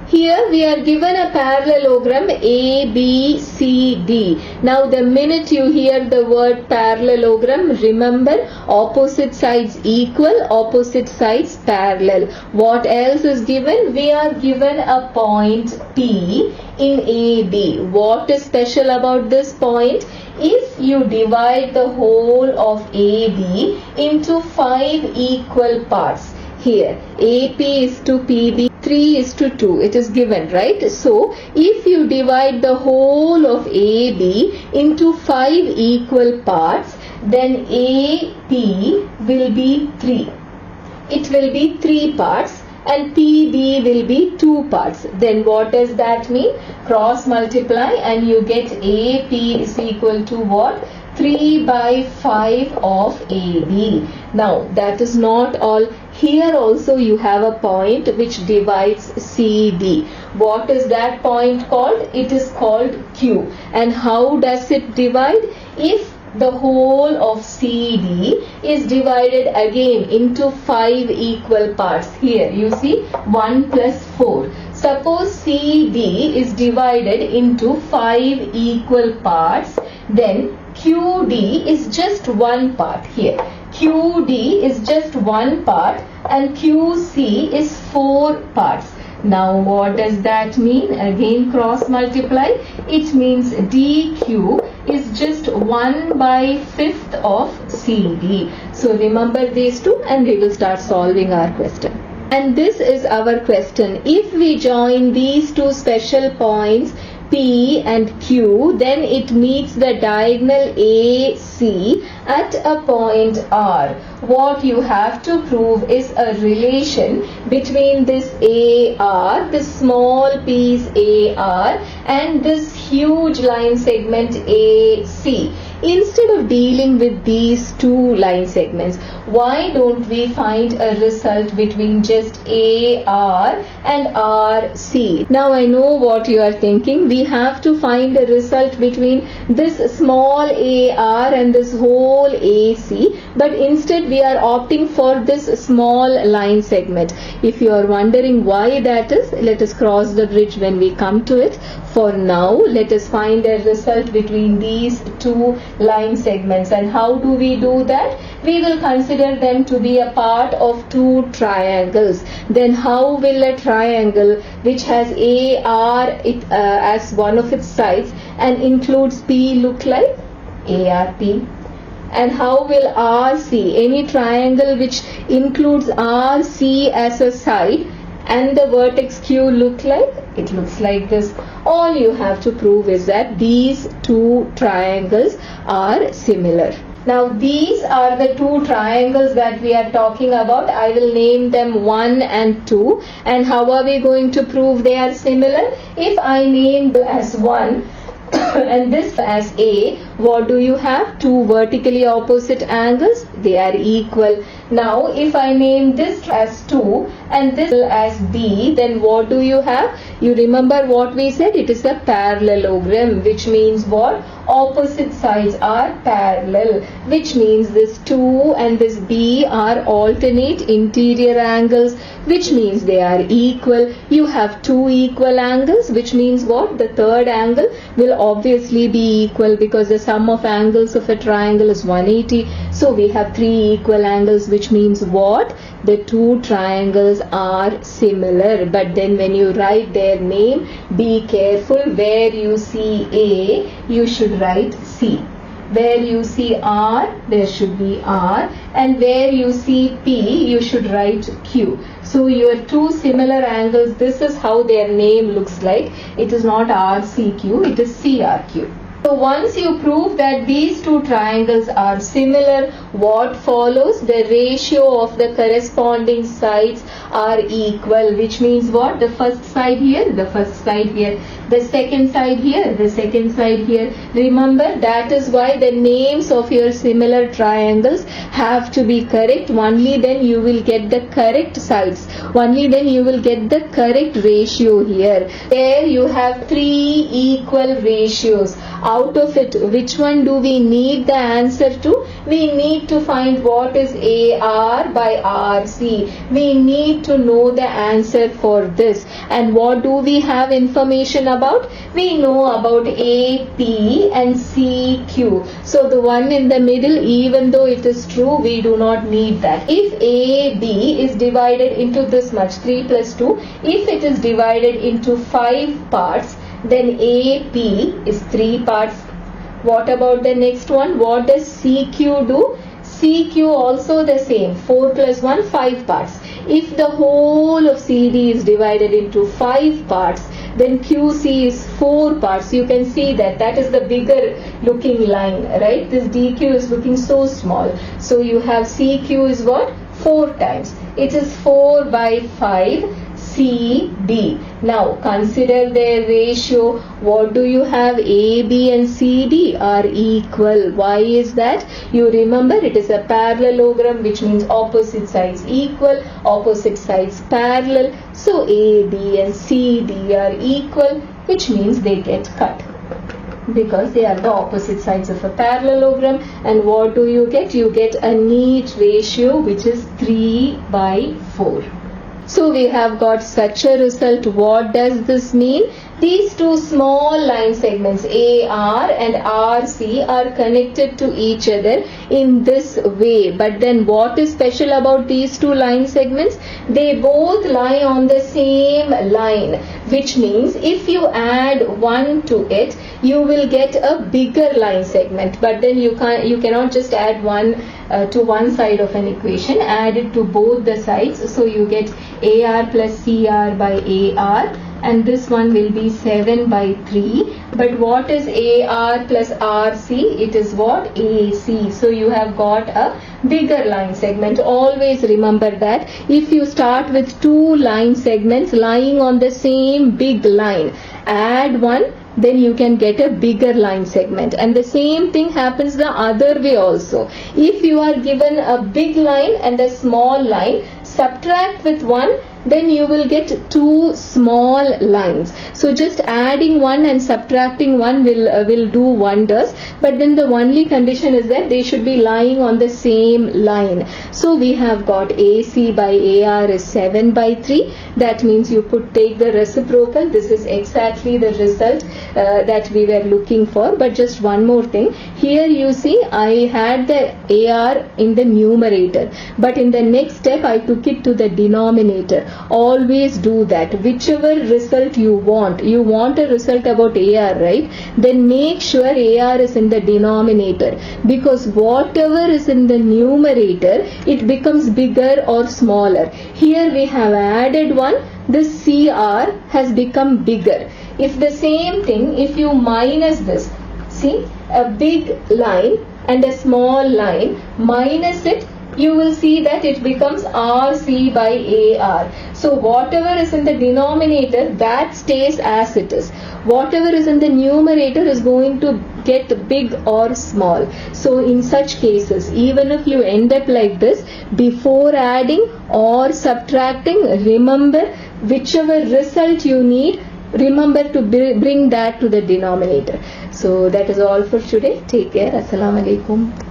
Here we are given a parallelogram ABCD. Now the minute you hear the word parallelogram, remember opposite sides equal, opposite sides parallel. What else is given? We are given a point P in AB. What is special about this point? If you divide the whole of AB into 5 equal parts, here AP is to PB 3 is to 2, it is given, right? So if you divide the whole of AB into 5 equal parts, then AP will be 3. It will be 3 parts and PB will be 2 parts. Then what does that mean? Cross multiply and you get AP is equal to what? 3 by 5 of AB. Now that is not all. Here also you have a point which divides CD. What is that point called? It is called Q. And how does it divide? If the whole of CD is divided again into 5 equal parts. Here you see 1 plus 4. Suppose CD is divided into 5 equal parts, then QD is just one part here. QD is just one part and QC is 4 parts. Now what does that mean? Again cross multiply. It means DQ is just 1 by 5th of CD. So remember these two and we will start solving our question. And this is our question. If we join these two special points P and Q, then it meets the diagonal AC at a point R. What you have to prove is a relation between this AR, this small piece AR, and this huge line segment AC. Instead of dealing with these two line segments, why don't we find a result between just AR and RC? Now I know what you are thinking. We have to find a result between this small AR and this whole AC, but instead we are opting for this small line segment. If you are wondering why that is, let us cross the bridge when we come to it. For now, let us find a result between these two line segments. And how do we do that? We will consider them to be a part of two triangles. Then how will a triangle which has AR as one of its sides and includes P look like? ARP. And how will RC, any triangle which includes RC as a side and the vertex Q look like? It looks like this. All you have to prove is that these two triangles are similar. Now these are the two triangles that we are talking about. I will name them 1 and 2. And how are we going to prove they are similar? If I name as 1 and this as A, what do you have? Two vertically opposite angles. They are equal. Now if I name this as 2 and this as B, then what do you have? You remember what we said? It is a parallelogram, which means what? Opposite sides are parallel, which means this 2 and this B are alternate interior angles, which means they are equal. You have two equal angles, which means what? The third angle will obviously be equal because the sum of angles of a triangle is 180. So we have three equal angles, which means what? The two triangles are similar. But then when you write their name, be careful. Where you see A, you should write C. Where you see R, there should be R, and where you see P, you should write Q. So your two similar angles, this is how their name looks like. It is not RCQ, it is CRQ. So once you prove that these two triangles are similar, what follows? The ratio of the corresponding sides are equal, which means what? The first side here, the first side here, the second side here, the second side here. Remember, that is why the names of your similar triangles have to be correct. Only then you will get the correct sides. Only then you will get the correct ratio here. There you have three equal ratios. Out of it, which one do we need the answer to? We need need to find what is AR by RC. We need to know the answer for this. And what do we have information about? We know about AP and CQ. So the one in the middle, even though it is true, we do not need that. If AB is divided into this much, 3 plus 2, if it is divided into 5 parts, then AP is 3 parts. What about the next one? What does CQ do? CQ also the same, 4 plus 1, 5 parts. If the whole of CD is divided into 5 parts, then QC is 4 parts. You can see that is the bigger looking line, right? This DQ is looking so small. So you have CQ is what? 4 times. It is 4 by 5 CD. Now consider their ratio. What do you have? AB and CD are equal. Why is that? You remember it is a parallelogram, which means opposite sides equal, opposite sides parallel. So AB and CD are equal, which means they get cut, because they are the opposite sides of a parallelogram. And what do you get? You get a neat ratio, which is 3 by 4. So we have got such a result. What does this mean? These two small line segments AR and RC are connected to each other in this way. But then what is special about these two line segments? They both lie on the same line, which means if you add one to it, you will get a bigger line segment. But then you cannot just add one to one side of an equation, add it to both the sides. So you get AR plus CR by AR, and this one will be 7 by 3. But what is AR plus RC? It is what? AC. So you have got a bigger line segment. Always remember that if you start with two line segments lying on the same big line, add one, then you can get a bigger line segment. And the same thing happens the other way also. If you are given a big line and a small line, subtract with one, then you will get two small lines. So just adding one and subtracting one will do wonders. But then the only condition is that they should be lying on the same line. So we have got AC by AR is 7 by 3. That means you could take the reciprocal. This is exactly the result that we were looking for. But just one more thing. Here you see I had the AR in the numerator, but in the next step I took it to the denominator. Always do that. Whichever result you want a result about AR, right? Then make sure AR is in the denominator, because whatever is in the numerator, it becomes bigger or smaller. Here we have added one, this CR has become bigger. If the same thing, if you minus this, see a big line and a small line, minus it, you will see that it becomes RC by AR. So whatever is in the denominator, that stays as it is. Whatever is in the numerator is going to get big or small. So in such cases, even if you end up like this, before adding or subtracting, remember whichever result you need, remember to bring that to the denominator. So that is all for today. Take care. Assalamu alaikum.